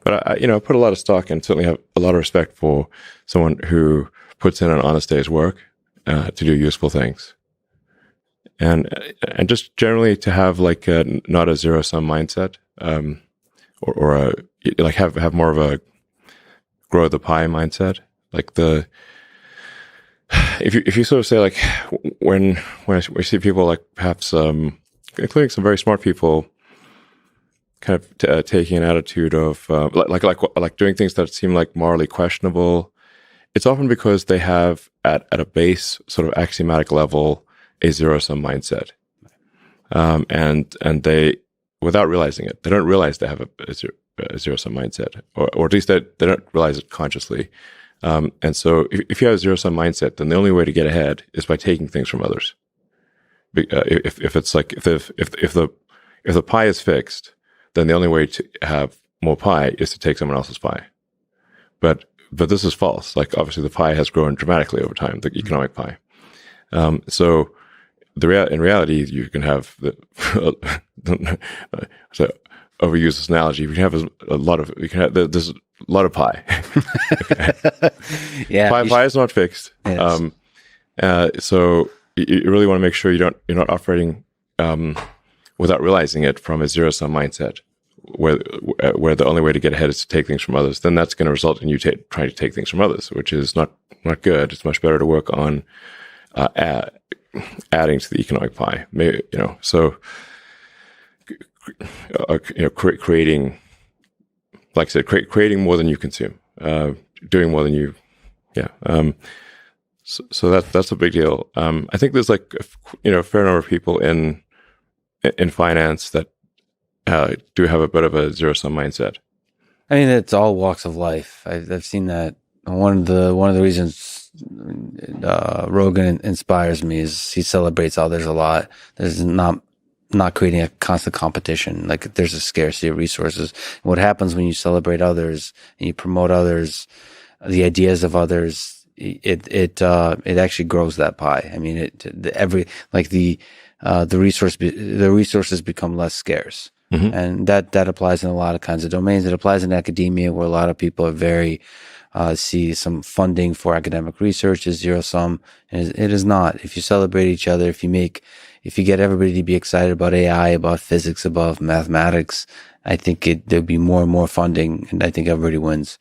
But I put a lot of stock and certainly have a lot of respect for someone who puts in an honest day's work to do useful things, and just generally to have like not a zero sum mindset, or like have more of a grow the pie mindset. Like if you sort of say like when we see people like perhaps including some very smart people kind of taking an attitude of like doing things that seem like morally questionable, it's often because they have at a base sort of axiomatic level a zero sum mindset, and they, without realizing it, they don't realize they have a zero sum mindset, or at least they don't realize it consciously. And so if you have a zero sum mindset, then the only way to get ahead is by taking things from others. If it's like if the pie is fixed, then the only way to have more pie is to take someone else's pie. But this is false. Like obviously the pie has grown dramatically over time, the economic pie. So in reality, you can have so overuse this analogy. You can have there's a lot of pie. Yeah, pie is not fixed. Yes. So you really want to make sure you're not operating without realizing it from a zero sum mindset, where the only way to get ahead is to take things from others. Then that's going to result in you trying to take things from others, which is not good. It's much better to work on adding to the economic pie. Maybe, so creating, like I said, creating more than you consume, doing more than you, So that's a big deal. I think there's like a fair number of people in finance that do have a bit of a zero sum mindset. I mean, it's all walks of life. I've seen that. One of the reasons Rogan inspires me is he celebrates others a lot. There's not creating a constant competition. Like there's a scarcity of resources. And what happens when you celebrate others and you promote others, the ideas of others, it actually grows that pie. I mean, the resources become less scarce. Mm-hmm. And that applies in a lot of kinds of domains. It applies in academia, where a lot of people are very see some funding for academic research is zero sum, and it is not. If you celebrate each other, if you get everybody to be excited about AI, about physics, about mathematics, I think there'll be more and more funding, and I think everybody wins.